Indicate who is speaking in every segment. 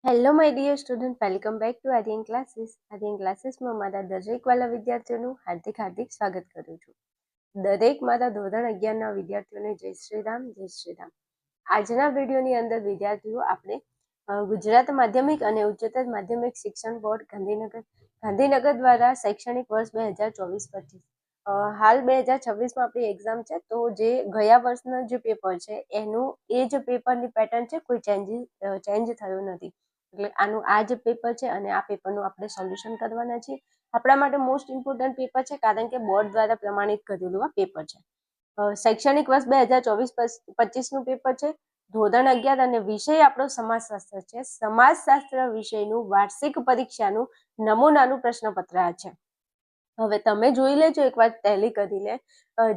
Speaker 1: Hello my dear student, welcome back to Aryan classes. Aryan ક્લાસીસમાં મારા દરેક વાલા વિદ્યાર્થીઓનું હાર્દિક સ્વાગત કરું છું. દરેક મારા ધોરણ 11ના વિદ્યાર્થીઓને જય શ્રી રામ, જય શ્રી રામ. આજના વિડીયોની અંદર વિદ્યાર્થીઓ આપણે ગુજરાત માધ્યમિક અને ઉચ્ચતર માધ્યમિક શિક્ષણ બોર્ડ ગાંધીનગર દ્વારા શૈક્ષણિક વર્ષ 2024-25 હાલ 2026માં આપણી એક્ઝામ છે, તો જે ગયા વર્ષના જે પેપર છે એનું એ જ પેપરની પેટર્ન છે, કોઈ ચેન્જ થયું નથી. એટલે આનું આ જ પેપર છે અને આ પેપરનું આપણે સોલ્યુશન કરવાના છીએ. આપણા માટે મોસ્ટ ઇમ્પોર્ટન્ટ પેપર છે, કારણ કે બોર્ડ દ્વારા પ્રમાણિત કરેલું આ પેપર છે. શૈક્ષણિક વર્ષ 2024-25નું પેપર છે. ધોરણ 11 અને વિષય આપણો સમાજશાસ્ત્ર છે. સમાજશાસ્ત્ર વિષયનું વાર્ષિક પરીક્ષાનું નમૂનાનું પ્રશ્નપત્ર આ છે. હવે તમે જોઈ લેજો, એકવાર ટેલી કરી લે.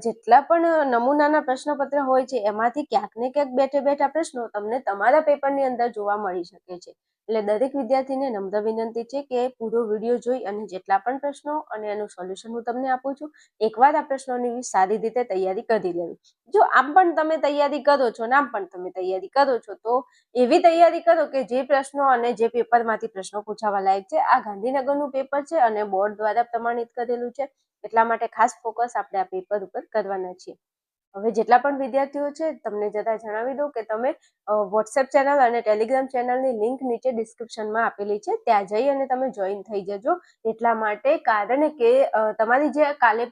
Speaker 1: જેટલા પણ નમૂનાના પ્રશ્નપત્ર હોય છે એમાંથી ક્યાંક ને ક્યાંક બેઠા પ્રશ્નો તમને તમારા પેપરની અંદર જોવા મળી શકે છે. એટલે દરેક વિદ્યાર્થીને નમ્ર વિનંતી છે કે પૂરો વિડીયો જોઈ અને જેટલા પણ પ્રશ્નો અને એનું સોલ્યુશન હું તમને આપું છું, એકવાર આ પ્રશ્નોની સારી રીતે તૈયારી કરી લેવી. જો આમ પણ તમે તૈયારી કરો છો ને આમ પણ તમે તૈયારી કરો છો, તો એવી તૈયારી કરો કે જે પ્રશ્નો અને જે પેપરમાંથી પ્રશ્નો પૂછાવા લાયક છે. આ ગાંધીનગરનું પેપર છે અને બોર્ડ દ્વારા પ્રમાણિત કરેલું છે, એટલા માટે ખાસ ફોકસ આપણે આ પેપર ઉપર કરવાના છીએ. હવે જેટલા પણ વિદ્યાર્થીઓ છે, તમને જરા જણાવી દઉં કે તમે વોટ્સએપ ચેનલ અને ટેલિગ્રામ ચેનલની લિંક નીચે ડિસ્ક્રિપ્શનમાં આપેલી છે, ત્યાં જઈ અને તમે જોઈન થઈ જજો. એટલા માટે, કારણ કે તમારી જે કાલે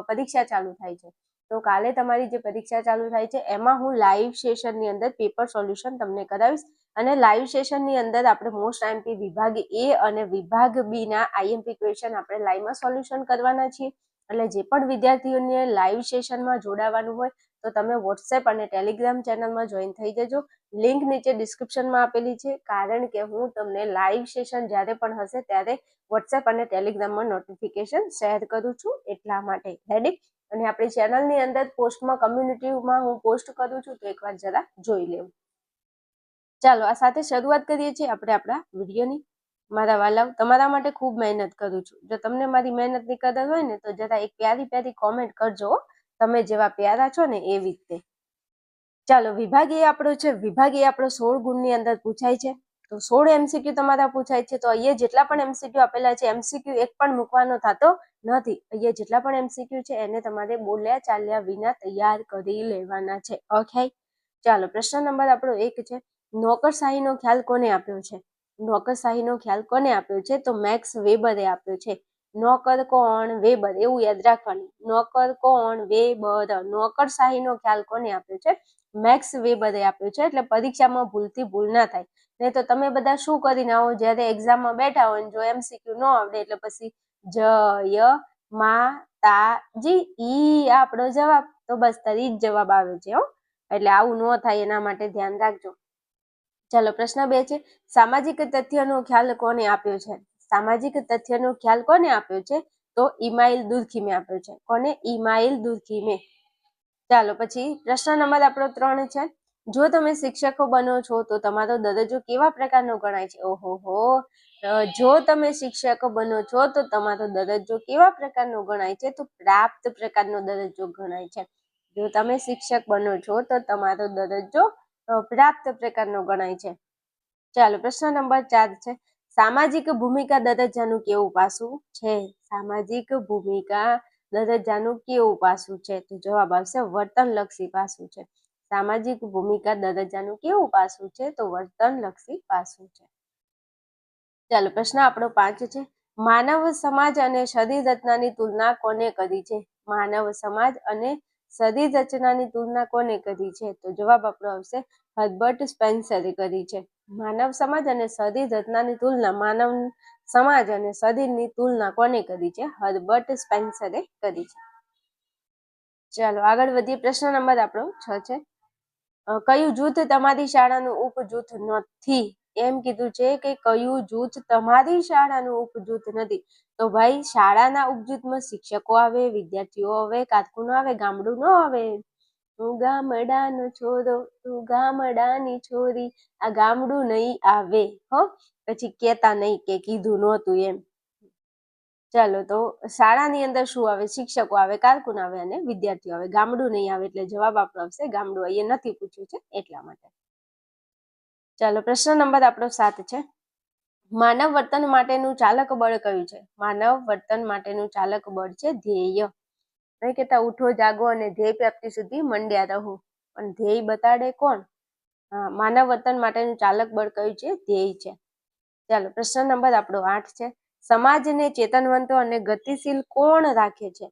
Speaker 1: પરીક્ષા ચાલુ થાય છે, તો કાલે તમારી જે પરીક્ષા ચાલુ થાય છે એમાં હું લાઈવ સેશનની અંદર પેપર સોલ્યુશન તમને કરાવીશ. અને લાઈવ સેશનની અંદર આપણે મોસ્ટ આઈએમપી વિભાગ એ અને વિભાગ બી ના આઈએમપી ક્વેશ્ચન આપણે લાઈવમાં સોલ્યુશન કરવાના છીએ. એટલે જે પણ વિદ્યાર્થીઓને લાઈવ સેશનમાં જોડાવાનું હોય તો તમે વોટ્સએપ અને ટેલિગ્રામ ચેનલમાં જોઈન થઈ જજો. લિંક નીચે ડિસ્ક્રિપ્શનમાં આપેલી છે, કારણ કે હું તમને લાઈવ સેશન જ્યારે પણ હશે ત્યારે વોટ્સએપ અને ટેલિગ્રામમાં નોટિફિકેશન શેર કરું છું, એટલા માટે. રેડી? અને આપણી ચેનલની અંદર પોસ્ટમાં કમ્યુનિટીમાં હું પોસ્ટ કરું છું, તો એકવાર જરા જોઈ લેવું. ચાલો, આ સાથે શરૂઆત કરીએ છીએ આપણે આપણા વિડીયોની. મારા વાલાઓ, તમારા માટે ખૂબ મહેનત કરું છું. જો તમને મારી મહેનતની કદર હોય ને, તો જરા એક પ્યારી કોમેન્ટ કરજો. તમે જેવા પ્યારા છો ને એવી રીતે. ચાલો, વિભાગ એ આપણો છે. વિભાગ એ આપણો 16 ગુણની અંદર પૂછાય છે. તો 16 MCQ તમારા પૂછાય છે. તો અહીંયા જેટલા પણ MCQ આપેલા છે, MCQ એક પણ મૂકવાનો થતો નથી. અહીંયા જેટલા પણ MCQ છે એને તમારે બોલ્યા ચાલ્યા વિના તૈયાર કરી લેવાના છે. ઓકે, ચાલો, પ્રશ્ન નંબર આપણો 1 છે. નોકરશાહીનો ખ્યાલ કોને આપ્યો છે? નોકરશાહીનો ખ્યાલ કોને આપ્યો છે? તો મેક્સ વેબરે આપ્યો છે. નોકર કોણ? વેબર. એવું યાદ રાખવાનું. નોકર કોણ? વેબર. નોકરશાહીનો ખ્યાલ કોને આપ્યો છે? મેક્સ વેબરે આપ્યો છે. એટલે પરીક્ષામાં ભૂલથી ભૂલ ના થાય. નહીં તો તમે બધા શું કરીને આવો, જ્યારે એક્ઝામમાં બેઠા હોય જો MCQ ન આવડે એટલે પછી જય માતાજી ઈ આપણો જવાબ. તો બસ તારી જ જવાબ આવે છે. એટલે આવું ન થાય એના માટે ધ્યાન રાખજો. ચાલો, પ્રશ્ન 2 છે. સામાજિક તથ્યનો ખ્યાલ કોને આપ્યો છે? સામાજિક તથ્યનો ખ્યાલ કોને આપ્યો છે? તો ઇમાઇલ દુર્ખીમે આપ્યો છે. કોને? ઇમાઇલ દુર્ખીમે. ચાલો, પછી પ્રશ્ન નંબર આપણો 3 છે. જો તમે શિક્ષકો બનો છો તો તમારો દરજ્જો કેવા પ્રકારનો ગણાય છે? ઓહોહો, જો તમે શિક્ષક બનો છો તો તમારો દરજ્જો કેવા પ્રકારનો ગણાય છે? તો પ્રાપ્ત પ્રકારનો દરજ્જો ગણાય છે. જો તમે શિક્ષક બનો છો તો તમારો દરજ્જો પ્રાપ્ત પ્રકારનો ગણાય છે. ચાલો, પ્રશ્ન નંબર 4 છે. સામાજિક ભૂમિકા દરજ્જાનું કેવું પાસું છે? સામાજિક ભૂમિકા દરજ્જાનું કેવું પાસું છે? તો જવાબ આવશે વર્તનલક્ષી પાસું છે. સામાજિક ભૂમિકા દરજ્જાનું કેવું પાસું છે? તો વર્તનલક્ષી પાસું છે. ચાલો, પ્રશ્ન આપણો 5 છે. માનવ સમાજ અને શરીર રચનાની તુલના કોને કરી છે? માનવ સમાજ અને શરીર રચનાની તુલના કોને કરી છે? તો જવાબ આપણો આવશે હર્બર્ટ સ્પેન્સરે કરી છે. માનવ સમાજ અને શરીર રચનાની તુલના, માનવ સમાજ અને શરીરની તુલના કોને કરી છે? હર્બર્ટ સ્પેન્સરે કરી છે. ચાલો, આગળ વધીએ. પ્રશ્ન નંબર આપણો 6 છે. કયું જૂથ તમારી શાળાનું ઉપજૂથ નથી? એમ કીધું છે કે કયું જૂથ તમારી શાળાનું ઉપજૂથ નથી. તો ભાઈ, શાળાના ઉપજૂથમાં શિક્ષકો આવે, વિદ્યાર્થીઓ આવે, કારકુનો આવે, ગામડું ન આવે. તું ગામડાનો છોરો, તું ગામડાની છોરી, આ ગામડું નહીં આવે. પછી કેતા નહીં કે કીધું નહોતું એમ. ચાલો, તો શાળાની અંદર શું આવે? શિક્ષકો આવે, કારકુન આવે અને વિદ્યાર્થીઓ આવે. ગામડું નહીં આવે. એટલે જવાબ આપણો આવશે ગામડું. અહીંયા નથી પૂછ્યું છે એટલા માટે. ચાલો, પ્રશ્ન નંબર આપણો 7 છે. માનવ વર્તન માટેનું ચાલક બળ કયું છે? માનવ વર્તન માટેનું ચાલક બળ છે ધ્યેય. નહીં કહેતા ઉઠો જાગો અને ધ્યેય પ્રાપ્તિ સુધી મંડ્યા રહો, પણ ધ્યેય બતાડે કોણ? માનવ વર્તન માટેનું ચાલક બળ કયું છે? ધ્યેય છે. ચાલો, પ્રશ્ન નંબર આપણો 8 છે. સમાજને ચેતનવંતો અને ગતિશીલ કોણ રાખે છે?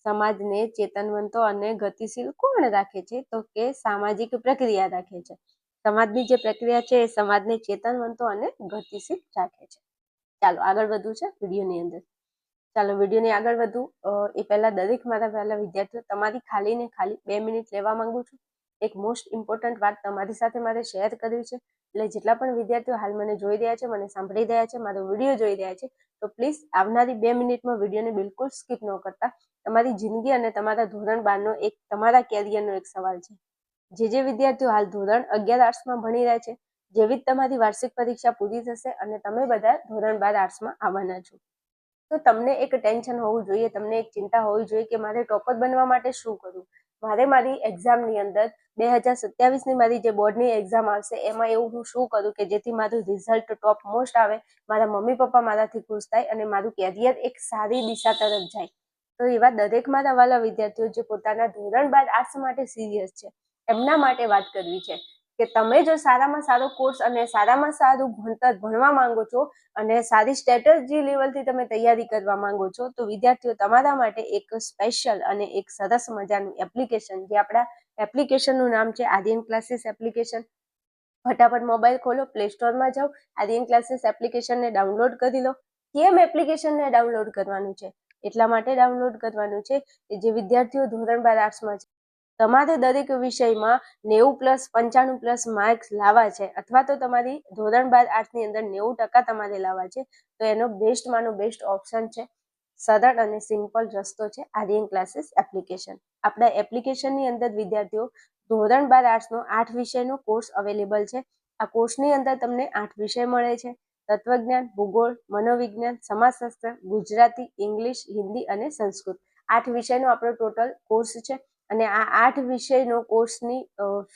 Speaker 1: સમાજને ચેતનવંતો અને ગતિશીલ કોણ રાખે છે? તો કે સામાજિક પ્રક્રિયા રાખે છે. સમાજની જે પ્રક્રિયા છે એ સમાજને ચેતનવંતો અને ગતિશીલ રાખે છે. ચાલો, આગળ વધવું છે વિડીયોની અંદર. ચાલો, વિડીયોની આગળ વધવું એ પહેલા દરેક મારા પહેલા વિદ્યાર્થીઓ તમારી ખાલી ને ખાલી 2 મિનિટ લેવા માંગુ છું. એક મોસ્ટ ઇમ્પોર્ટન્ટ વાત તમારી સાથે મારે શેર કરવી છે, એટલે જેટલા પણ વિદ્યાર્થીઓ હાલ મને જોઈ રહ્યા છે, મને સાંભળી રહ્યા છે, મારો વિડીયો જોઈ રહ્યા છે, તો પ્લીઝ આવનારી 2 મિનિટમાં વિડીયોને બિલકુલ સ્કીપ ન કરતા. તમારી જિંદગી અને તમારા ધોરણ 12નો એક તમારા કેરિયરનો એક સવાલ છે. જે વિદ્યાર્થીઓ હાલ ધોરણ 11 આર્ટ્સમાં ભણી રહ્યા છે, જેવી જ તમારી વાર્ષિક પરીક્ષા પૂરી થશે અને તમે બધા ધોરણ 12 આર્ટ્સમાં આવવાના છો, તો તમને એક ટેન્શન હોવું જોઈએ, તમને એક ચિંતા હોવી જોઈએ કે મારે ટોપર બનવા માટે શું કરવું. મારે મારી એક્ઝામની અંદર 2027ની મારી જે બોર્ડની એક્ઝામ આવશે એમાં એવું હું શું કરું કે જેથી મારું રિઝલ્ટ ટોપ મોસ્ટ આવે, મારા મમ્મી પપ્પા મારાથી ખુશ થાય અને મારું કેરિયર એક સારી દિશા તરફ જાય. તો એવા દરેક મારા વાલા વિદ્યાર્થીઓ જે પોતાના ધોરણ 12 આર્ટ્સ માટે સિરિયસ છે, એમના માટે વાત કરવી છે કે તમે જો સારામાં સારો કોર્સ અને સારામાં સારું ભણતર ભણવા માંગો છો અને સારી સ્ટ્રેટેજી લેવલથી તમે તૈયારી કરવા માંગો છો, તો વિદ્યાર્થીઓ તમારા માટે એક સ્પેશિયલ અને એક સરસ મજાનું એપ્લિકેશન, જે આપણા એપ્લિકેશનનું નામ છે આર્યન ક્લાસીસ એપ્લિકેશન. ફટાફટ મોબાઈલ ખોલો, પ્લે સ્ટોરમાં જાઓ, આર્યન ક્લાસીસ એપ્લિકેશનને ડાઉનલોડ કરી લો. કેમ એપ્લિકેશનને ડાઉનલોડ કરવાનું છે? એટલા માટે ડાઉનલોડ કરવાનું છે કે જે વિદ્યાર્થીઓ ધોરણ 12 આર્ટ્સમાં છે, તમારે દરેક વિષયમાં 90+, 95+ માર્ક્સ લાવવા છે, અથવા તો તમારી ધોરણ 12 આર્ટ્સની અંદર 90% તમારે લાવવા છે, તો એનો બેસ્ટમાંનો બેસ્ટ ઓપ્શન છે, સરળ અને સિમ્પલ રસ્તો છે આર્યન ક્લાસીસ એપ્લિકેશન. આપણા એપ્લિકેશનની અંદર વિદ્યાર્થીઓ ધોરણ 12 આર્ટ્સનો 8 વિષયનો કોર્સ અવેલેબલ છે. આ કોર્સની અંદર તમને 8 વિષય મળે છે: તત્વજ્ઞાન, ભૂગોળ, મનોવિજ્ઞાન, સમાજશાસ્ત્ર, ગુજરાતી, ઇંગ્લિશ, હિન્દી અને સંસ્કૃત. 8 વિષયનો આપણો ટોટલ કોર્સ છે અને આ 8 વિષયનો કોર્સની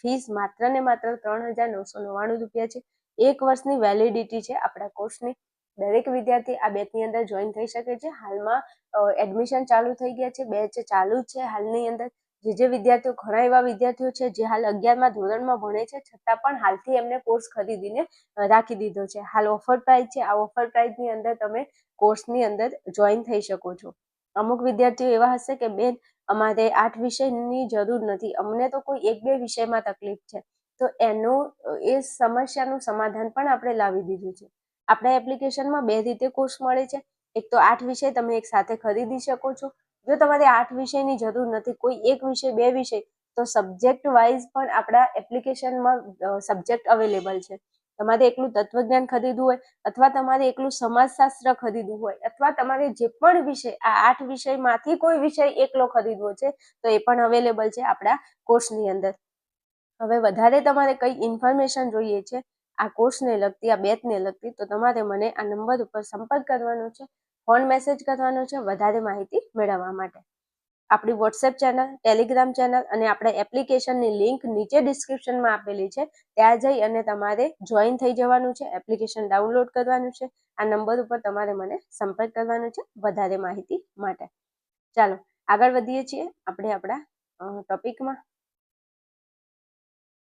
Speaker 1: ફીસ માત્ર ને માત્ર 3,999 રૂપિયા છે. 1 વર્ષની વેલિડિટી છે આપણા કોર્સની. દરેક વિદ્યાર્થી આ બેચની અંદર જોઈન થઈ શકે છે. હાલમાં એડમિશન ચાલુ થઈ ગયા છે, બેચ ચાલુ છે હાલની અંદર. જે વિદ્યાર્થીઓ, ઘણા એવા વિદ્યાર્થીઓ છે જે હાલ 11મા ધોરણમાં ભણે છે, છતાં પણ હાલથી એમને કોર્સ ખરીદીને રાખી દીધો છે. હાલ ઓફર પ્રાઇસ છે, આ ઓફર પ્રાઇસની અંદર તમે કોર્સની અંદર જોઈન થઈ શકો છો. અમુક વિદ્યાર્થીઓ એવા હશે કે બેન અમારે 8 વિષયની જરૂર નથી, અમને તો કોઈ 1-2 વિષયમાં તકલીફ છે, તો એનું એ સમસ્યાનું સમાધાન પણ આપણે લાવી દીધું છે. આપણા એપ્લિકેશનમાં 2 રીતે કોર્સ મળે છે. એક તો 8 વિષય તમે એક સાથે ખરીદી શકો છો. જો તમારે 8 વિષયની જરૂર નથી, કોઈ 1 વિષય, 2 વિષય, તો સબ્જેક્ટ વાઇઝ પણ આપણા એપ્લિકેશનમાં સબ્જેક્ટ અવેલેબલ છે. તમારે એકલું તત્વજ્ઞાન ખરીદવું હોય, અથવા તમારે એકલું સમાજશાસ્ત્ર ખરીદવું હોય, અથવા તમારે જે પણ વિષય, આ 8 વિષયમાંથી કોઈ વિષય એકલો ખરીદવો છે, તો એ પણ અવેલેબલ છે આપણા કોર્સની અંદર. હવે વધારે તમારે કઈ ઇન્ફોર્મેશન જોઈએ છે આ કોર્સને લગતી, આ બેચને લગતી, તો તમારે મને આ નંબર ઉપર સંપર્ક કરવાનો છે, ફોન મેસેજ કરવાનો છે વધારે માહિતી મેળવવા માટે. આપણી વોટ્સએપ ચેનલ, ટેલિગ્રામ ચેનલ અને આપણા એપ્લિકેશનની લિંક નીચે ડિસ્ક્રિપ્શનમાં આપેલી છે. ત્યાં જઈ અને તમારે જોઈન થઈ જવાનું છે, એપ્લિકેશન ડાઉનલોડ કરવાનું છે. આ નંબર ઉપર તમારે મને સંપર્ક કરવાનો છે વધારે માહિતી માટે. ચાલો, આગળ વધીએ છીએ આપણે આપણા ટોપિકમાં.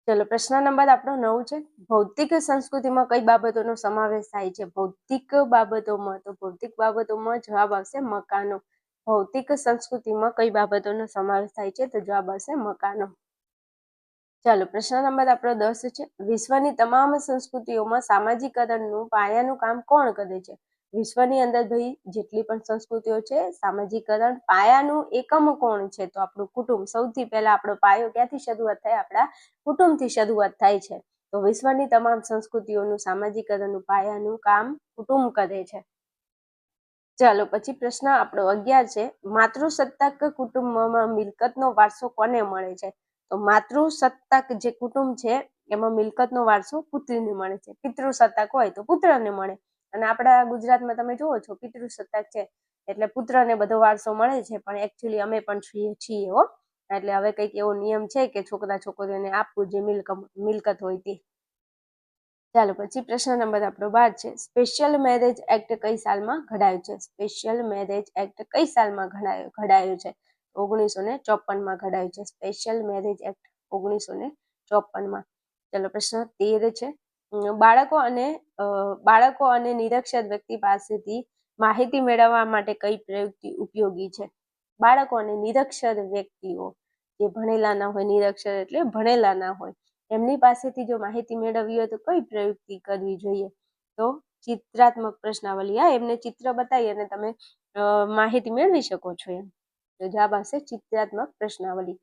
Speaker 1: ચલો, પ્રશ્ન નંબર આપણો 9 છે. ભૌતિક સંસ્કૃતિમાં કઈ બાબતોનો સમાવેશ થાય છે? ભૌતિક બાબતોમાં, તો ભૌતિક બાબતોમાં જવાબ આવશે મકાનો. ભૌતિક સંસ્કૃતિમાં કઈ બાબતોનો સમાવેશ થાય છે? તો જવાબ આવશે મકાનો. ચાલો, પ્રશ્ન નંબર આપણો 10 છે. વિશ્વની તમામ સંસ્કૃતિઓમાં સામાજિકરણનું પાયાનું કામ કોણ કરે છે? વિશ્વની અંદર ભાઈ જેટલી પણ સંસ્કૃતિઓ છે, સામાજિકરણ પાયાનું એકમ કોણ છે? તો આપણું કુટુંબ. સૌથી પહેલા આપણો પાયો ક્યાંથી શરૂઆત થાય? આપણા કુટુંબથી શરૂઆત થાય છે. તો વિશ્વની તમામ સંસ્કૃતિઓનું સામાજિકરણનું પાયાનું કામ કુટુંબ કરે છે. ચાલો, પછી પ્રશ્ન આપણો 11 છે. માતૃસત્તાક કુટુંબમાં મિલકતનો વારસો કોને મળે છે? તો માતૃસત્તાક જે કુટુંબ છે એમાં મિલકતનો વારસો પુત્રીને મળે છે. પિતૃસત્તાક હોય તો પુત્રને મળે, અને આપણા ગુજરાતમાં તમે જુઓ છો પિતૃસત્તાક છે એટલે પુત્રને બધો વારસો મળે છે, પણ એકચ્યુઅલી અમે પણ છીએ હો. એટલે હવે કંઈક એવો નિયમ છે કે છોકરા છોકરીઓને આપવું જે મિલકત હોય તે. ચાલો પછી પ્રશ્ન નંબર આપણો 12 છે. સ્પેશિયલ મેરેજ એક્ટ કઈ સાલમાં ઘડાયું છે? સ્પેશિયલ મેરેજ એક્ટ કઈ સાલમાં ઘડાયું છે? 1954માં ઘડાયું છે. સ્પેશિયલ મેરેજ એક્ટ 1954માં. ચાલો પ્રશ્ન 13 છે. બાળકો અને નિરક્ષર વ્યક્તિ પાસેથી માહિતી મેળવવા માટે કઈ પ્રયુક્તિ ઉપયોગી છે? બાળકો અને નિરક્ષર વ્યક્તિઓ, જે ભણેલા ના હોય, નિરક્ષર એટલે ભણેલા ના હોય, એમની પાસેથી જો માહિતી મેળવવી હોય તો કઈ પ્રયુક્તિ કરવી જોઈએ? તો ચિત્રાત્મક પ્રશ્નાવલી. એમને ચિત્ર બતાવી અને તમે માહિતી મેળવી શકો છો એમ. તો જવાબ આવશે ચિત્રાત્મક પ્રશ્નાવલી.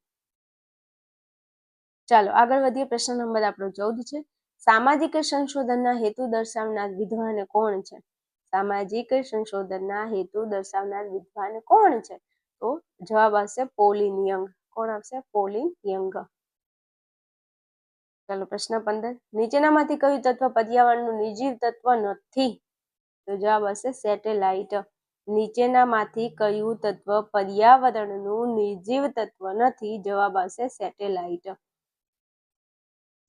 Speaker 1: ચાલો આગળ વધીએ. પ્રશ્ન નંબર આપણો 14 છે. સામાજિક સંશોધનના હેતુ દર્શાવનાર વિદ્વાન કોણ છે? સામાજિક સંશોધનના હેતુ દર્શાવનાર વિદ્વાન કોણ છે? તો જવાબ આવશે પોલિન યંગ. કોણ આવશે? પોલિન યંગ. ચાલો પ્રશ્ન 15. નીચેનામાંથી કયું તત્વ પર્યાવરણનું નિર્જીવ તત્વ નથી? તો જવાબ આવશે સેટેલાઇટ. નીચેનામાંથી કયું તત્વ પર્યાવરણનું નિર્જીવ તત્વ નથી? જવાબ આવશે સેટેલાઇટ.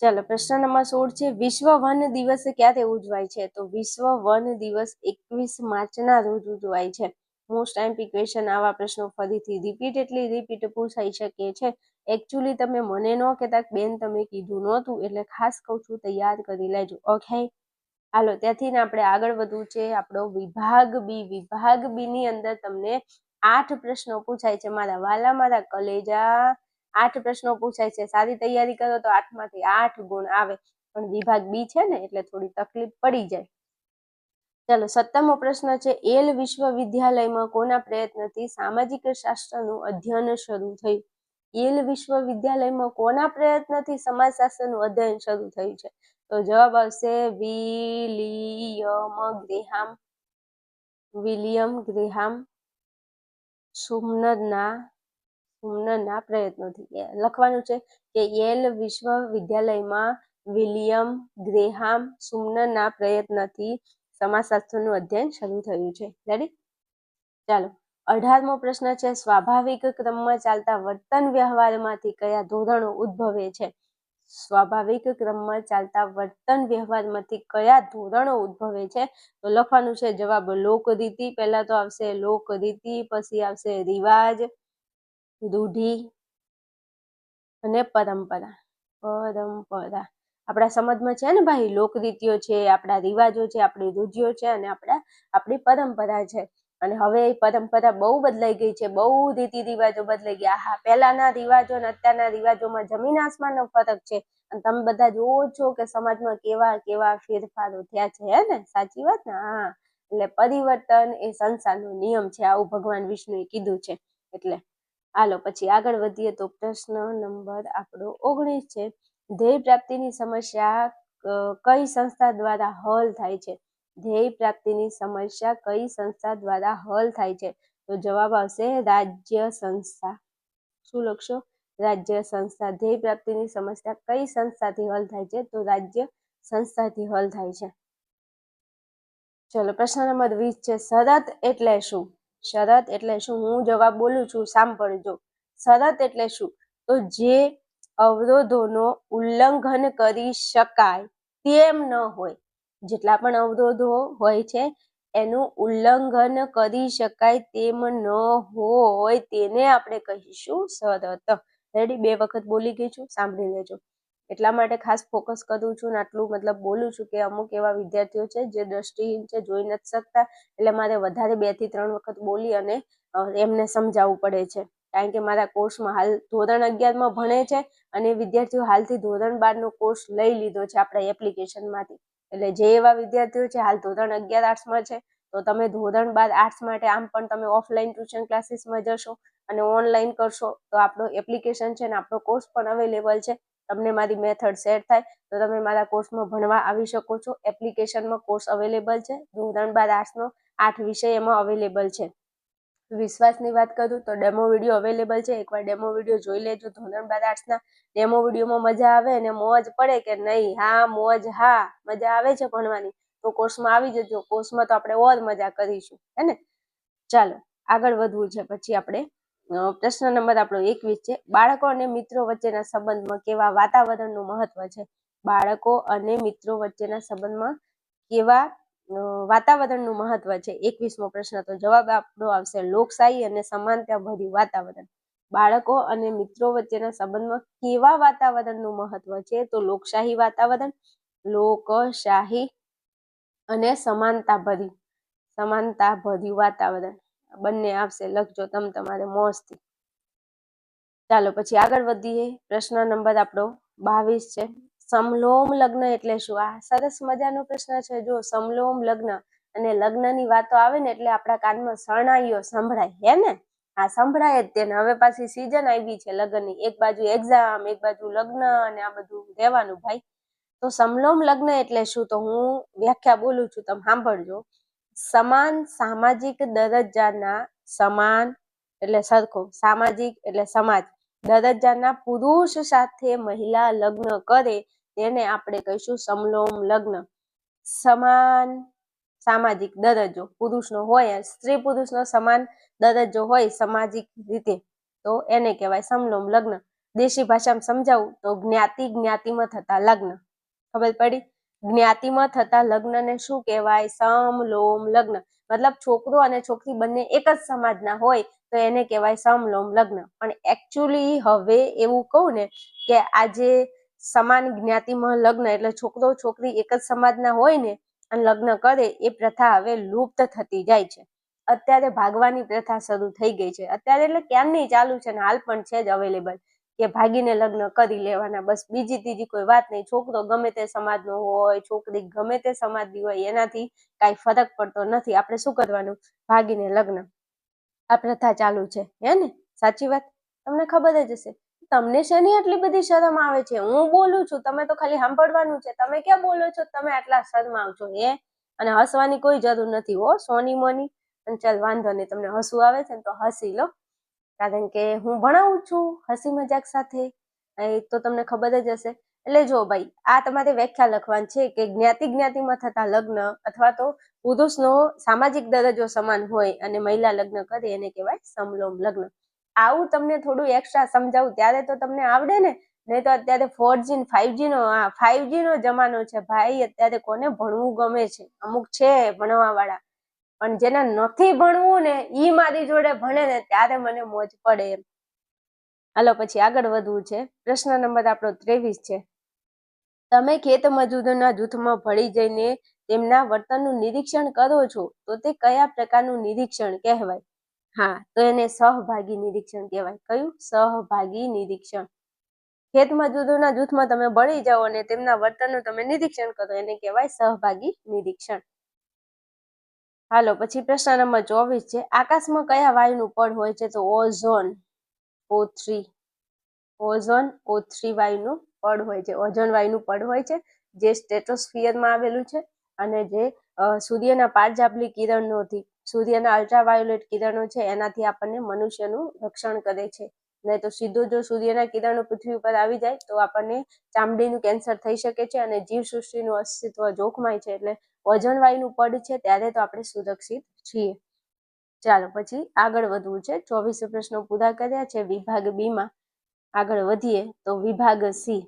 Speaker 1: ચાલો પ્રશ્ન નંબર 16 છે. વિશ્વ વન દિવસ ક્યારે ઉજવાય છે? તો વિશ્વ વન દિવસ 21 માર્ચના રોજ ઉજવાય છે. Most time question. આવા પ્રશ્નો ફરીથી રિપીટ પૂછાઈ શકે છે. એકચ્યુઅલી તમે મને ન કહેતા બેન તમે કીધું નહોતું એટલે ખાસ કહું છું તૈયાર કરી લેજો. ઓકે, હાલો ત્યાંથી ને આપણે આગળ વધવું છે. આપણો વિભાગ બી. વિભાગ બી ની અંદર તમને 8 પ્રશ્નો પૂછાય છે. મારા વાલા, મારા કલેજા, 8 પ્રશ્નો પૂછાય છે. સારી તૈયારી કરો તો 8 માંથી 8 ગુણ આવે. પણ વિભાગ બી છે ને એટલે થોડી તકલીફ પડી જાય. ચાલો 17મો પ્રશ્ન છે. એલ વિશ્વવિદ્યાલયમાં કોના પ્રયત્નથી સામાજિક શાસ્ત્રનું અધ્યયન શરૂ થયું? એલ વિશ્વવિદ્યાલયમાં કોના પ્રયત્નથી સમાજશાસ્ત્રનું અધ્યયન શરૂ થયું છે? તો જવાબ આવશે વિલિયમ ગ્રેહામ સુમનરના પ્રયત્નોથી. લખવાનું છે કે યેલ વિશ્વવિદ્યાલયમાં વિલિયમ ગ્રેહામ સુમનરના પ્રયત્નથી સમાજશાસ્ત્રનું અધ્યયન શરૂ થયું છે. રેડી? ચાલો 18મો પ્રશ્ન છે. સ્વાભાવિક ક્રમમાં ચાલતા વર્તન વ્યવહારમાંથી કયા ધોરણો ઉદ્ભવે છે? સ્વાભાવિક ક્રમમાં ચાલતા વર્તન વ્યવહારમાંથી કયા ધોરણો ઉદ્ભવે છે? તો લખવાનું છે જવાબ લોકરીતિ. પહેલા તો આવશે લોકરીતિ, પછી આવશે રિવાજ, રૂઢિ અને પરંપરા. આપણા સમાજમાં છે ને ભાઈ, લોકરીતિઓ છે, આપણા રિવાજો છે, આપણી રૂઢિઓ છે અને આપણી પરંપરા છે. અને હવે એ પરંપરા બહુ બદલાઈ ગઈ છે. બહુ રીતિ રિવાજો બદલાઈ ગયા. હા, પહેલાના રિવાજો અને અત્યારના રિવાજોમાં જમીન આસમાનનો ફરક છે. અને તમે બધા જોવો છો કે સમાજમાં કેવા કેવા ફેરફારો થયા છે. હે ને? સાચી વાત ને? હા, એટલે પરિવર્તન એ સંસારનો નિયમ છે. આવું ભગવાન વિષ્ણુએ કીધું છે. એટલે હાલો પછી આગળ વધીએ. તો પ્રશ્ન નંબર આપણો 19 છે. ધ્યેય પ્રાપ્તિની સમસ્યા કઈ સંસ્થા દ્વારા હલ થાય છે? ધ્યેય પ્રાપ્તિની સમસ્યા કઈ સંસ્થા દ્વારા હલ થાય છે? તો જવાબ આવશે રાજ્ય સંસ્થા. શું લખશો? રાજ્ય સંસ્થા. ધ્યેય પ્રાપ્તિની સમસ્યા કઈ સંસ્થાથી હલ થાય છે? તો રાજ્ય સંસ્થાથી હલ થાય છે. ચલો પ્રશ્ન નંબર 20 છે. શરત એટલે શું? શરત એટલે શું? હું જવાબ બોલું છું, સાંભળજો. શરત એટલે શું? તો જે અવરોધોનો ઉલ્લંઘન કરી શકાય તેમ ન હોય. જેટલા પણ અવરોધો હોય છે એનું ઉલ્લંઘન કરી શકાય તેમ ન હોય તેને આપણે કહીશું શરત. રેડી? 2 વખત બોલી ગઈ છું, સાંભળી લેજો. એટલા માટે ખાસ ફોકસ કરું છું ને આટલું બોલું છું કે અમુક એવા વિદ્યાર્થીઓ છે જે દ્રષ્ટિહીન છે, જોઈ નથી શકતા, એટલે મારે વધારે 2 થી 3 વખત બોલી અને એમને સમજાવવું પડે છે. કારણ કે મારા કોર્સમાં હાલ ધોરણ 11માં ભણે છે અને વિદ્યાર્થીઓ હાલથી ધોરણ 12નો કોર્સ લઈ લીધો છે આપણા એપ્લિકેશનમાંથી. એટલે જે એવા વિદ્યાર્થીઓ છે હાલ ધોરણ 11 આર્ટ્સમાં છે તો તમે ધોરણ 12 આર્ટ્સ માટે આમ પણ તમે ઓફલાઈન ટ્યુશન ક્લાસીસમાં જશો અને ઓનલાઈન કરશો તો આપણો એપ્લિકેશન છે ને આપણો કોર્સ પણ અવેલેબલ છે. તમને મારી મેથડ સેટ થાય તો તમે મારા કોર્સમાં ભણવા આવી શકો છો. એપ્લિકેશનમાં કોર્સ અવેલેબલ છે. ધોરણ 12 આર્ટ્સનો 8 વિષય એમાં અવેલેબલ છે. વિશ્વાસની વાત કરું તો ડેમો વિડીયો અવેલેબલ છે. એકવાર ડેમો વિડીયો જોઈ લેજો. ધોરણ 12 આર્ટ્સના ડેમો વિડીયોમાં મજા આવે અને મોજ પડે કે નહીં? હા, મોજ. હા, મજા આવે છે ભણવાની તો કોર્સમાં આવી જજો. કોર્સમાં તો આપણે ઓર મજા કરીશું. હે ને? ચાલો આગળ વધવું છે. પછી આપણે પ્રશ્ન નંબર આપણો 21 છે. બાળકો અને મિત્રો વચ્ચેના સંબંધમાં કેવા વાતાવરણનું મહત્વ છે? બાળકો અને મિત્રો વચ્ચેના સંબંધમાં કેવા વાતાવરણનું મહત્વ છે? 21મો પ્રશ્ન. તો જવાબ આપણો આવશે લોકશાહી અને સમાનતા ભર્યું વાતાવરણ. બાળકો અને મિત્રો વચ્ચેના સંબંધમાં કેવા વાતાવરણનું મહત્વ છે? તો લોકશાહી વાતાવરણ, લોકશાહી અને સમાનતા ભર્યું વાતાવરણ બંને આવશે. લખજો તમે તમારે મોજથી. ચાલો પછી આગળ વધીએ. પ્રશ્ન નંબર આપણો 22 છે. સમલોમ લગ્ન એટલે શું? આ સરસ મજાનો પ્રશ્ન છે. જો સમલોમ લગ્ન અને લગ્નની વાતો આવે ને એટલે આપણા કાનમાં શરણાઈઓ સંભળાય, હે ને? આ સંભળાય જ તેને. હવે પાછી સીઝન આવી છે લગ્નની. એક બાજુ એક્ઝામ, એક બાજુ લગ્ન અને આ બધું રહેવાનું ભાઈ. તો સમલોમ લગ્ન એટલે શું? તો હું વ્યાખ્યા બોલું છું, તમે સાંભળજો. સમાન સામાજિક દરજ્જાના, સમાન એટલે સરખો, સામાજિક એટલે સમાજ, દરજ્જાના પુરુષ સાથે મહિલા લગ્ન કરે તેને આપણે કહીશું સમલોમ લગ્ન. સમાન સામાજિક દરજ્જો પુરુષનો હોય, સ્ત્રી પુરુષનો સમાન દરજ્જો હોય સામાજિક રીતે, તો એને કહેવાય સમલોમ લગ્ન. દેશી ભાષામાં સમજાવું તો જ્ઞાતિમાં થતા લગ્ન. ખબર પડી? જ્ઞાતિમાં થતા લગ્નને શું કહેવાય? સમલોમ લગ્ન. મતલબ છોકરો અને છોકરી બંને એક જ સમાજના હોય તો એને કહેવાય સમલોમ લગ્ન. પણ એકચ્યુઅલી હવે એવું કહું ને કે આજે સમાન જ્ઞાતિમાં લગ્ન એટલે છોકરો છોકરી એક જ સમાજના હોય ને અને લગ્ન કરે, એ પ્રથા હવે લુપ્ત થતી જાય છે. અત્યારે ભાગવાની પ્રથા શરૂ થઈ ગઈ છે. અત્યારે એટલે ક્યારની ચાલુ છે ને હાલ પણ છે જ અવેલેબલ, કે ભાગીને લગ્ન કરી લેવાના, બસ. બીજી ત્રીજી કોઈ વાત નહીં. છોકરો ગમે તે સમાજનો હોય, છોકરી ગમે તે સમાજની હોય, એનાથી કાંઈ ફરક પડતો નથી. આપણે શું કરવાનું? ભાગીને લગ્ન. આ પ્રથા ચાલુ છે, હે ને? સાચી વાત. તમને ખબર જ હશે. તમને શેની આટલી બધી શરમ આવે છે? હું બોલું છું, તમે તો ખાલી સાંભળવાનું છે. તમે ક્યાં બોલો છો? તમે આટલા શરમાવ છો, હે? અને હસવાની કોઈ જરૂર નથી હો, સોની મોની. અને ચાલ વાંધો નહીં, તમને હસવું આવે છે ને તો હસી લો, કારણ કે હું ભણાવું છું હસી મજાક સાથે. એ તો તમને ખબર જ હશે. એટલે જો ભાઈ, આ તમારે વ્યાખ્યા લખવાની છે કે જ્ઞાતિમાં થતા લગ્ન અથવા તો પુરુષનો સામાજિક દરજ્જો સમાન હોય અને મહિલા લગ્ન કરે એને કહેવાય સમલોમ લગ્ન. આવું તમને થોડું એક્સ્ટ્રા સમજાવું ત્યારે તો તમને આવડે ને. નહીં તો અત્યારે 4G 5G નો જમાનો છે ભાઈ. અત્યારે કોને ભણવું ગમે છે? અમુક છે ભણવા વાળા, પણ જેને નથી ભણવું ને ઈ મારી જોડે ભણે ને ત્યારે મને મોજ પડે એમ. હાલો પછી આગળ વધવું છે. પ્રશ્ન નંબર આપણો 23 છે. તમે ખેત મજૂરોના જૂથમાં ભળી જઈને તેમના વર્તનનું નિરીક્ષણ કરો છો તો તે કયા પ્રકારનું નિરીક્ષણ કહેવાય? હા, તો એને સહભાગી નિરીક્ષણ કહેવાય. કયું? સહભાગી નિરીક્ષણ. ખેત મજૂરોના જૂથમાં તમે ભળી જાઓ અને તેમના વર્તનનું તમે નિરીક્ષણ કરો, એને કહેવાય સહભાગી નિરીક્ષણ. હાલો પછી પ્રશ્ન નંબર 24 છે. આકાશમાં કયા વાયુનું પડ હોય છે? તો ઓઝોન, O3. ઓઝોન O3 વાયુનું પડ હોય છે. ઓઝોન વાયુનું પડ હોય છે જે સ્ટ્રેટોસ્ફિયરમાં આવેલું છે અને જે સૂર્યના પારજાંબલી કિરણોથી, સૂર્યના અલ્ટ્રાવાયોલેટ કિરણો છે એનાથી આપણને મનુષ્યનું રક્ષણ કરે છે. નહીં તો સીધું જો સૂર્યના કિરણો પૃથ્વી ઉપર આવી જાય તો આપણને ચામડીનું કેન્સર થઈ શકે છે અને જીવસૃષ્ટિનું અસ્તિત્વ જોખમાય છે. એટલે ઓઝોન વાયુનું પડ છે ત્યારે તો આપણે સુરક્ષિત છીએ. ચાલો પછી આગળ વધવું છે. 24 પ્રશ્નો પૂરા કર્યા છે. વિભાગ બી માં આગળ વધીએ તો વિભાગ સી.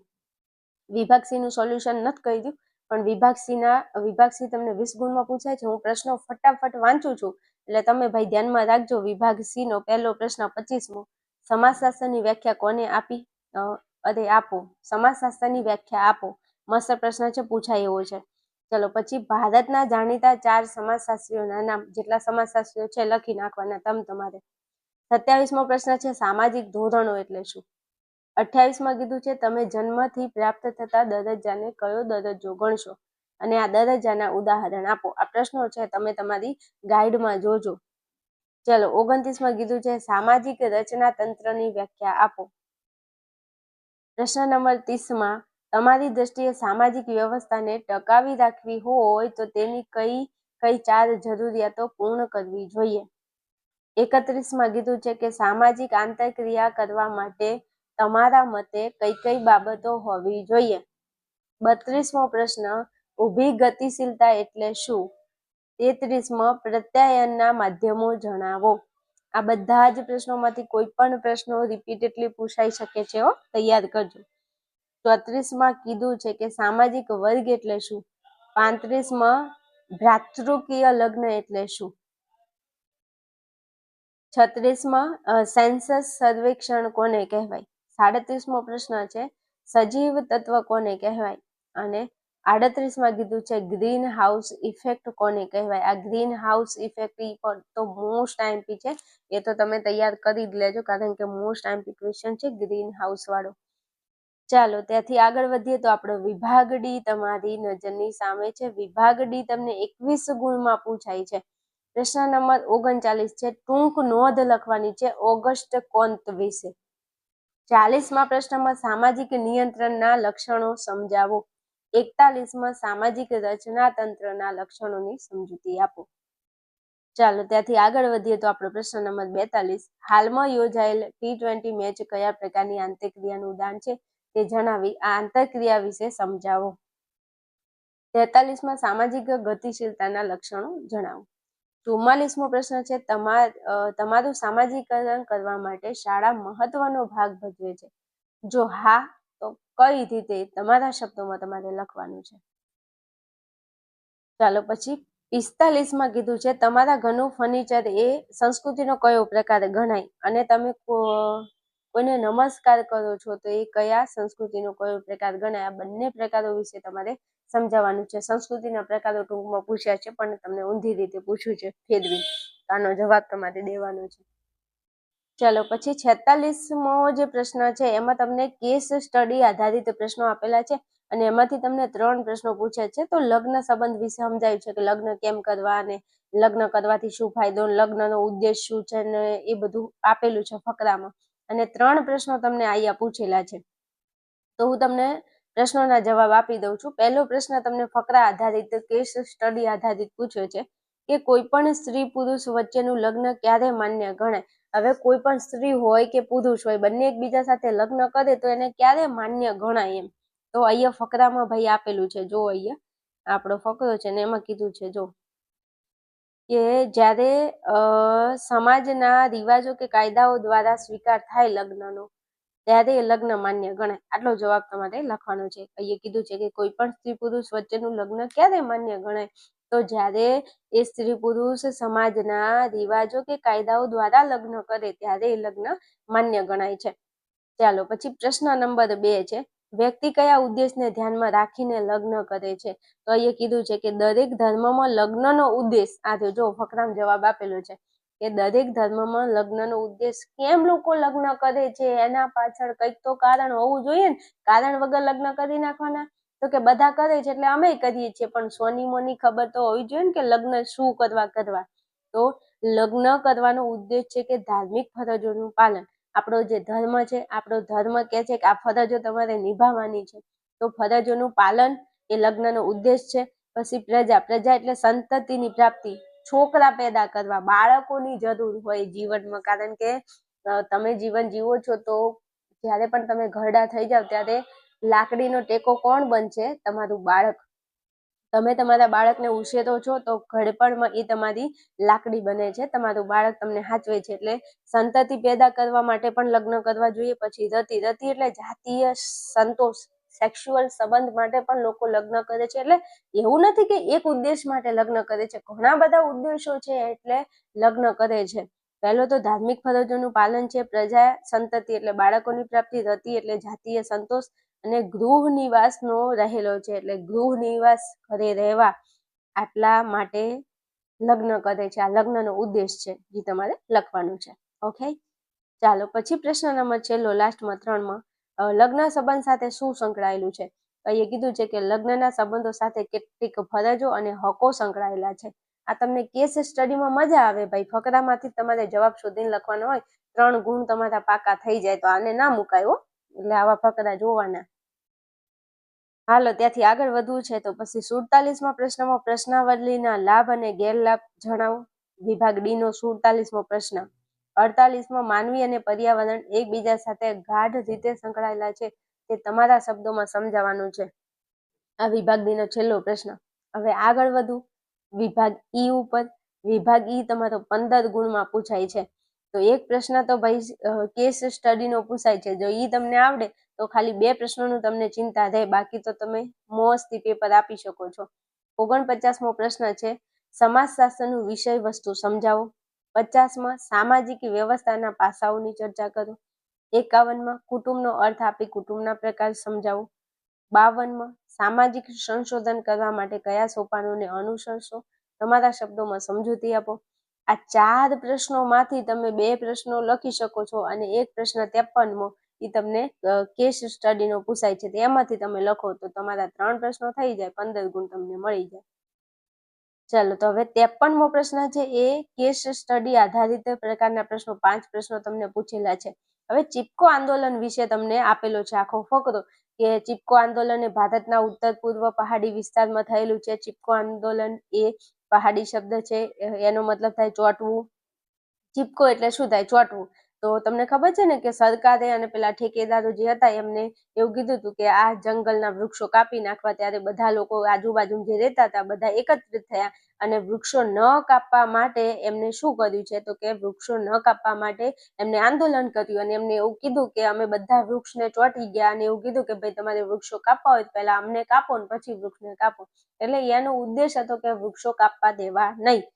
Speaker 1: વિભાગ સી નું સોલ્યુશન નથી કર્યું, પણ વિભાગ સી તમને 20 ગુણમાં પૂછાય છે. હું પ્રશ્નો ફટાફટ વાંચું છું એટલે તમે ભાઈ ધ્યાનમાં રાખજો. વિભાગ સી નો પહેલો પ્રશ્ન 25મો. સમાજશાસ્ત્રની વ્યાખ્યા કોને આપી? આપો. સમાજશાસ્ત્રની વ્યાખ્યા આપો. મસ્ત પ્રશ્ન છે, પૂછાય એવો છે. ચલો પછી ભારતના જાણીતા 4 સમાજશાસ્ત્રીઓના નામ. જેટલા સમાજશાસ્ત્રીઓ છે લખી નાખવાના તમારે. 27મો પ્રશ્ન છે, સામાજિક ધોરણો એટલે શું? 28માં કીધું છે તમે જન્મથી પ્રાપ્ત થતા દરજ્જાને કયો દરજ્જો ગણશો અને આ દરજ્જાના ઉદાહરણ આપો. આ પ્રશ્નો છે તમે તમારી ગાઈડમાં જોજો. ચલો 29માં કીધું છે સામાજિક રચના તંત્રની વ્યાખ્યા આપો. પ્રશ્ન નંબર 30માં તમારી દ્રષ્ટિએ સામાજિક વ્યવસ્થાને ટકાવી રાખવી હોય તો તેની કઈ 4 જરૂરિયાતો પૂર્ણ કરવી જોઈએ. 31માં કીધું છે કે સામાજિક આંતરક્રિયા કરવા માટે તમારા મતે કઈ બાબતો હોવી જોઈએ. 32મો પ્રશ્ન ઊભી ગતિશીલતા એટલે શું? 33માં પ્રત્યાયનના માધ્યમો જણાવો. આ બધા જ પ્રશ્નોમાંથી કોઈ પણ પ્રશ્નો રિપીટેડલી પૂછાઈ શકે છે. તૈયાર કરજો. 34માં કીધું છે કે સામાજિક વર્ગ એટલે શું. 35માં ભ્રાતૃકીય લગ્ન એટલે શું. 36માં સેન્સસ સર્વેક્ષણ કોને કહેવાય. 37મો પ્રશ્ન છે સજીવ તત્વ કોને કહેવાય. અને 38માં કીધું છે ગ્રીન હાઉસ ઇફેક્ટ કોને કહેવાય. આ ગ્રીન હાઉસ ઇફેક્ટ તો મોસ્ટ આઈએમપી છે, એ તો તમે તૈયાર કરી જ લેજો કારણ કે મોસ્ટ આઈએમપી ક્વેશ્ચન છે ગ્રીન હાઉસ વાળો. ચાલો ત્યાંથી આગળ વધીએ તો આપણો વિભાગ ડી તમારી નજરની સામે છે. વિભાગ ડી તમને 21 ગુણમાં પૂછાય છે. પ્રશ્ન નંબર 39 છે ટૂંક નોંધ લખવાની છે ઓગસ્ટ કોન્ત વિશે. 40માં પ્રશ્નમાં સામાજિક નિયંત્રણના લક્ષણો સમજાવો. 41માં સામાજિક રચનાતંત્રના લક્ષણોની સમજૂતી આપો. ચાલો ત્યાંથી આગળ વધીએ તો આપણો પ્રશ્ન નંબર 42 હાલમાં યોજાયેલ T20 મેચ કયા પ્રકારની આંતરક્રિયાનું ઉદાહરણ છે તે જણાવી આ આંતરક્રિયા વિશે સમજાવો. 43માં સામાજિક ગતિશીલતાના લક્ષણો જણાવો. 44મો પ્રશ્ન છે તમારું સામાજિકરણ કરવા માટે શાળા મહત્વનો ભાગ ભજવે છે. જો હા તો કઈ રીતે તમારા શબ્દોમાં તમારે લખવાનું છે. ચાલો પછી 45માં કીધું છે તમારા ઘરનું ફર્નિચર એ સંસ્કૃતિનો કયો પ્રકાર ગણાય અને તમે કોઈને નમસ્કાર કરો છો તો એ કયા સંસ્કૃતિનો કયો પ્રકાર ગણાય. આ બંને પ્રકારો વિશે તમારે સમજાવવાનું છે. સંસ્કૃતિના પ્રકારો ટૂંકમાં પૂછ્યા છે પણ તમને ઊંધી રીતે પૂછ્યું છે ફેરવી, આનો જવાબ તમારે દેવાનો છે. ચાલો પછી 46મો જે પ્રશ્ન છે એમાં તમને કેસ સ્ટડી આધારિત પ્રશ્નો આપેલા છે અને એમાંથી તમને 3 પ્રશ્નો પૂછ્યા છે. તો લગ્ન સંબંધ વિશે સમજાયું છે કે લગ્ન કેમ કરવા અને લગ્ન કરવાથી શું ફાયદો, લગ્નનો ઉદ્દેશ શું છે ને એ બધું આપેલું છે ફકરામાં. અને 3 પ્રશ્નો તમને અહીંયા પૂછેલા છે તો હું તમને પ્રશ્નોના જવાબ આપી દઉં છું. પહેલો પ્રશ્ન તમને ફકરા આધારિત કેસ સ્ટડી આધારિત પૂછ્યો છે કે કોઈ પણ સ્ત્રી પુરુષ વચ્ચેનું લગ્ન ક્યારે માન્ય ગણાય. હવે કોઈ પણ સ્ત્રી હોય કે પુરુષ હોય બંને એકબીજા સાથે લગ્ન કરે તો એને ક્યારે માન્ય ગણાય એમ. તો અહીંયા ફકરામાં ભાઈ આપેલું છે. જો અહીંયા આપણો ફકરો છે ને એમાં કીધું છે જો કે જ્યારે સમાજના રિવાજો કે કાયદાઓ દ્વારા સ્વીકાર થાય લગ્નનો ત્યારે એ લગ્ન માન્ય ગણાય. આટલો જવાબ તમારે લખવાનો છે. અહીંયા કીધું છે કે કોઈ પણ સ્ત્રી પુરુષ વચ્ચેનું લગ્ન ક્યારે માન્ય ગણાય તો જ્યારે એ સ્ત્રી પુરુષ સમાજના રિવાજો કે કાયદાઓ દ્વારા લગ્ન કરે ત્યારે એ લગ્ન માન્ય ગણાય છે. ચાલો પછી પ્રશ્ન નંબર 2 છે વ્યક્તિ કયા ઉદ્દેશને ધ્યાનમાં રાખીને લગ્ન કરે છે. તો અહીંયા કીધું છે કે દરેક ધર્મમાં લગ્નનો ઉદ્દેશ આ જો ફકરામાં જવાબ આપેલો છે કે દરેક ધર્મમાં લગ્નનો ઉદ્દેશ કેમ લોકો લગ્ન કરે છે એના પાછળ કંઈક તો કારણ હોવું જોઈએ ને. કારણ વગર લગ્ન કરી નાખવાના તો કે બધા કરે છે એટલે અમે કરીએ છીએ પણ સોની મોની ખબર તો હોવી જોઈએ ને કે લગ્ન શું કરવા. તો લગ્ન કરવાનો ઉદ્દેશ છે કે ધાર્મિક ફરજોનું પાલન. આપણો જે ધર્મ છે આપણો ધર્મ કહે છે કે આ ફરજો તમારે નિભાવવાની છે તો ફરજોનું પાલન એ લગ્નનો ઉદ્દેશ છે. પછી પ્રજા એટલે સંતતિની પ્રાપ્તિ, છોકરા પેદા કરવા, બાળકોની જરૂર હોય જીવનમાં કારણ કે તમે જીવન જીવો છો તો જ્યારે પણ તમે ઘરડા થઈ જાવ ત્યારે લાકડીનો ટેકો કોણ બનશે? તમારું બાળક. તમે તમારા બાળકને ઉછેરો છો તો ઘડપણમાં એ તમારી લાકડી બને છે. તમારું બાળક તમને સાચવે છે એટલે સંતતિ પેદા કરવા માટે પણ લગ્ન કરવા જોઈએ. પછી રતિ એટલે જાતીય સંતોષ, સેક્સ્યુઅલ સંબંધ માટે પણ લોકો લગ્ન કરે છે. એટલે એવું નથી કે એક ઉદ્દેશ માટે લગ્ન કરે છે, ઘણા બધા ઉદ્દેશો છે એટલે લગ્ન કરે છે. પહેલો તો ધાર્મિક ફરજોનું પાલન છે, પ્રજા સંતતિ એટલે બાળકોની પ્રાપ્તિ, રતિ એટલે જાતીય સંતોષ અને ગૃહ નિવાસનો રહેલો છે એટલે ગૃહ નિવાસ ઘરે રહેવા આટલા માટે લગ્ન કરે છે. આ લગ્નનો ઉદ્દેશ છે જે તમારે લખવાનું છે. ઓકે ચાલો પછી પ્રશ્ન નંબર છેલ્લો લાસ્ટમાં 3માં લગ્ન સંબંધ સાથે શું સંકળાયેલું છે. અહીંયા કીધું છે કે લગ્નના સંબંધો સાથે કેટલીક ફરજો અને હકો સંકળાયેલા છે. આ તમને કેસ સ્ટડીમાં મજા આવે ભાઈ. ફકરામાંથી તમારે જવાબ શોધીને લખવાનો હોય 3 ગુણ તમારા પાકા થઈ જાય તો આને ના મુકાય એટલે આવા ફકરા જોવાના. હાલો ત્યાંથી આગળ વધવું છે તો પછી 47માં પ્રશ્નમાં પ્રશ્નાવલીના લાભ અને ગેરલાભ જણાવો. વિભાગ ડી નો 47મો પ્રશ્ન. 48માં માનવી અને પર્યાવરણ એકબીજા સાથે ગાઢ રીતે સંકળાયેલા છે તે તમારા શબ્દોમાં સમજાવવાનું છે. આ વિભાગ ડી નો છેલ્લો પ્રશ્ન. હવે આગળ વધું વિભાગ ઈ ઉપર. વિભાગ ઈ તમારો 15 ગુણમાં પૂછાય છે. તો એક પ્રશ્ન તો ભાઈ કેસ સ્ટડીનો પૂછાય છે. જો ઈ તમને આવડે તો ખાલી 2 પ્રશ્નોનું તમને ચિંતા રહે, બાકી તો તમે મોજથી પેપર આપી શકો છો. 49મો પ્રશ્ન છે, સમાજશાસ્ત્રનું વિષય વસ્તુ સમજાવો. 50માં સામાજિક વ્યવસ્થાના પાસાઓની ચર્ચા કરો. 51માં કુટુંબનો અર્થ આપી કુટુંબના પ્રકાર સમજાવો. 52માં સામાજિક સંશોધન કરવા માટે કયા સોપાનોને અનુસરશો. તમારા શબ્દોમાં સમજૂતી આપો. આ 4 પ્રશ્નોમાંથી તમે 2 પ્રશ્નો લખી શકો છો અને એક પ્રશ્ન 53મો એ તમને કેસ સ્ટડીનો પૂછાય છે, તેમાંથી તમે લખો તો તમારા 3 પ્રશ્નો થઈ જાય, 15 ગુણ તમને મળી જાય. ચાલો, તો હવે 53મો પ્રશ્ન છે એ કેસ સ્ટડી આધારિત પ્રકારના પ્રશ્નો, 5 પ્રશ્નો તમને પૂછેલા છે. હવે ચિપકો આંદોલન વિશે તમને આપેલો છે આખો ફકરો કે ચિપકો આંદોલન એ ભારતના ઉત્તર પૂર્વ પહાડી વિસ્તારમાં થયેલું છે. ચિપકો આંદોલન એ પહાડી શબ્દ છે, એનો મતલબ થાય ચોંટવું. ચિપકો એટલે શું થાય? ચોંટવું. તો તમને ખબર છે ને કે સરકારે અને પેલા ઠેકેદારો જે હતા એમને એવું કીધું હતું કે આ જંગલના વૃક્ષો કાપી નાખવા, ત્યારે બધા લોકો આજુબાજુ જે રહેતા હતા બધા એકત્રિત થયા અને વૃક્ષો ન કાપવા માટે એમને શું કર્યું છે તો કે વૃક્ષો ન કાપવા માટે એમને આંદોલન કર્યું અને એમને એવું કીધું કે અમે બધા વૃક્ષને ચોંટી ગયા અને એવું કીધું કે ભાઈ તમારે વૃક્ષો કાપવા હોય પહેલા અમને કાપો ને પછી વૃક્ષને કાપો. એટલે એનો ઉદ્દેશ હતો કે વૃક્ષો કાપવા દેવા નહીં.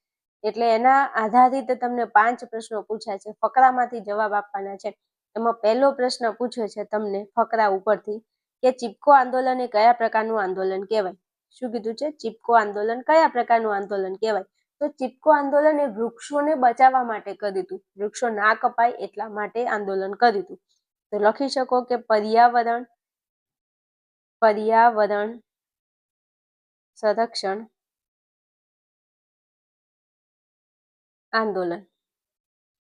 Speaker 1: એટલે એના આધારિત તમને 5 પ્રશ્નો પૂછાય છે, ફકરામાંથી જવાબ આપવાના છે. એમાં પહેલો પ્રશ્ન પૂછ્યો છે તમને ફકરા ઉપરથી કે ચિપકો આંદોલન એ કયા પ્રકારનું આંદોલન કહેવાય? શું કીધું છે? ચિપકો આંદોલન કયા પ્રકારનું આંદોલન કહેવાય? તો ચિપકો આંદોલન એ વૃક્ષોને બચાવવા માટે કર્યું હતું, વૃક્ષો ના કપાય એટલા માટે આંદોલન કર્યું હતું. તો લખી શકો કે પર્યાવરણ સંરક્ષણ આંદોલન.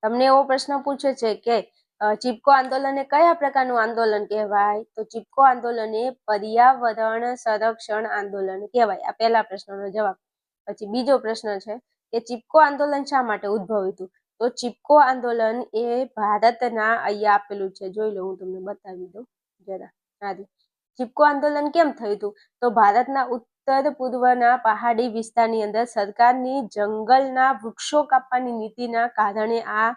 Speaker 1: તમને એવો પ્રશ્ન પૂછ્યો છે કે ચિપકો આંદોલન એ કયા પ્રકારનું આંદોલન કહેવાય? તો ચિપકો આંદોલન એ પર્યાવરણ સંરક્ષણ આંદોલન કહેવાય. આ પહેલા પ્રશ્નનો જવાબ. પછી બીજો પ્રશ્ન છે કે ચિપકો આંદોલન શા માટે ઉદ્ભવ્યું હતું? તો ચિપકો આંદોલન એ ભારતના, અહીંયા આપેલું છે જોઈ લો, હું તમને બતાવી દઉં જરા. ચિપકો આંદોલન કેમ થયું હતું? તો ભારતના ઉત્તર પૂર્વના પહાડી વિસ્તારની અંદર સરકારની જંગલના વૃક્ષો કાપવાની નીતિના કારણે આ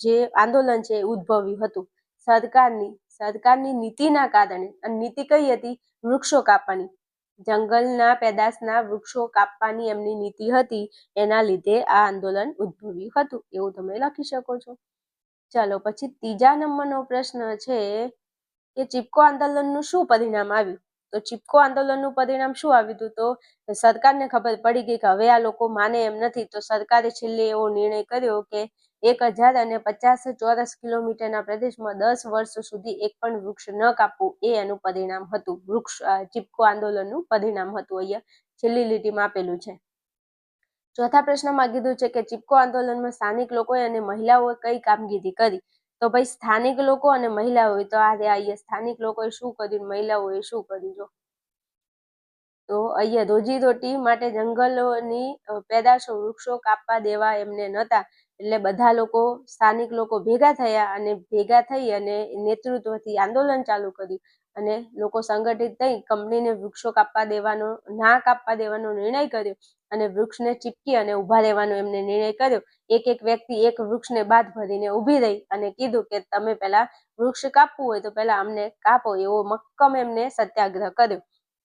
Speaker 1: જે આંદોલન છે એ ઉદ્ભવ્યું હતું. સરકારની નીતિના કારણે. અને નીતિ કઈ હતી? વૃક્ષો કાપવાની. જંગલના પેદાશના વૃક્ષો કાપવાની એમની નીતિ હતી, એના લીધે આ આંદોલન ઉદ્ભવ્યું હતું, એવું તમે લખી શકો છો. ચાલો, પછી 3જા નંબરનો પ્રશ્ન છે કે ચિપકો આંદોલનનું શું પરિણામ આવ્યું? તો ચિપકો આંદોલનનું પરિણામ શું આવ્યું હતું? તો સરકારને ખબર પડી ગઈ કે હવે આ લોકો માને એમ નથી, તો સરકારે છેલ્લે એવો નિર્ણય કર્યો કે 1050 ચોરસ કિલોમીટરના પ્રદેશમાં 10 વર્ષ સુધી એક પણ વૃક્ષ ન કાપવું, એ એનું પરિણામ હતું. ચિપકો આંદોલનનું પરિણામ હતું, અહીંયા છેલ્લી લીટીમાં આપેલું છે. ચોથા પ્રશ્નમાં કીધું છે કે ચિપકો આંદોલનમાં સ્થાનિક લોકોએ અને મહિલાઓએ કઈ કામગીરી કરી? તો ભાઈ સ્થાનિક લોકો અને મહિલાઓએ, તો અહીંયા સ્થાનિક લોકોએ શું કર્યું, મહિલાઓએ શું કર્યું? જો તો અહીંયા રોજીરોટી માટે જંગલોની પેદાશો, વૃક્ષો કાપવા દેવા એમને નહોતા, એટલે બધા લોકો, સ્થાનિક લોકો ભેગા થયા અને ભેગા થઈ અને નેતૃત્વથી આંદોલન ચાલુ કર્યું અને લોકો સંગઠિત થઈ કંપનીને વૃક્ષો ના કાપવા દેવાનો નિર્ણય કર્યો અને વૃક્ષને ચીપકી અને ઊભા રહેવાનો એમને નિર્ણય કર્યો. એક વ્યક્તિ એક વૃક્ષને બાદ ભરીને ઊભી રહી અને કીધું કે તમે પહેલા વૃક્ષ કાપવું હોય તો પહેલા અમને કાપો, એવો મક્કમ એમને સત્યાગ્રહ કર્યો.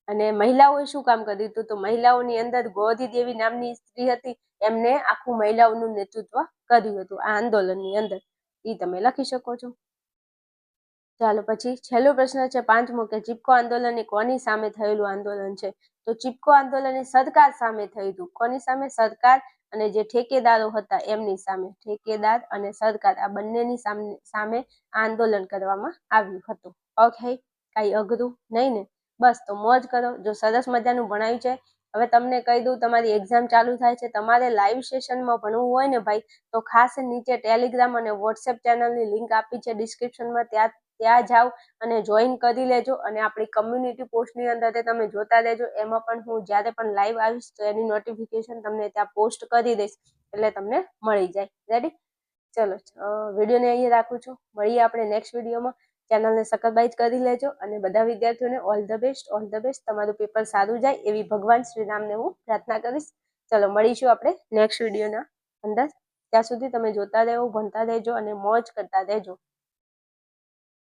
Speaker 1: અને મહિલાઓએ શું કામ કર્યું હતું? તો મહિલાઓની અંદર ગોરી દેવી નામની સ્ત્રી હતી, એમને આખું મહિલાઓનું નેતૃત્વ કર્યું હતું આ આંદોલનની અંદર, એ તમે લખી શકો છો. ચાલો, પછી છેલ્લો પ્રશ્ન છે 5મો કે ચિપકો આંદોલન એ કોની સામે થયેલું આંદોલન છે? તો ચિપકો આંદોલન એ સરકાર સામે થયું હતું. કોની સામે? સરકાર અને જે ઠેકેદારો હતા એમની સામે. ઠેકેદાર અને સરકાર, આ બંનેની સામે આંદોલન કરવામાં આવ્યું હતું. ઓકે, કઈ અઘરું નહીં ને? બસ, તો મોજ કરો. જો સરસ મજાનું ભણાયું છે. હવે તમને કહી દઉં, તમારી એક્ઝામ ચાલુ થાય છે, તમારે લાઈવ સેશનમાં ભણવું હોય ને ભાઈ, તો ખાસ નીચે ટેલિગ્રામ અને વોટ્સએપ ચેનલની લિંક આપી છે ડિસ્ક્રિપ્શનમાં, ત્યાં જાઓ અને જોઈન કરી લેજો. અને આપણી કમ્યુનિટી પોસ્ટની અંદર તમે જોતા રહેજો, એમાં પણ હું જ્યારે પણ લાઈવ આવીશ તો એની નોટિફિકેશન તમને ત્યાં પોસ્ટ કરી દઈશ, એટલે તમને મળી જાય. રેડી? ચલો, વિડીયોને અહીંયા રાખું છું. મળીએ આપણે નેક્સ્ટ વિડીયોમાં. ચેનલને સબસ્ક્રાઇબ કરી લેજો અને બધા વિદ્યાર્થીઓને ઓલ ધ બેસ્ટ. તમારું પેપર સારું જાય એવી ભગવાન શ્રીરામને હું પ્રાર્થના કરીશ. ચલો, મળીશું આપણે નેક્સ્ટ વિડીયોના અંદર. ત્યાં સુધી તમે જોતા રહેજો, ભણતા રહેજો અને મોજ કરતા રહેજો.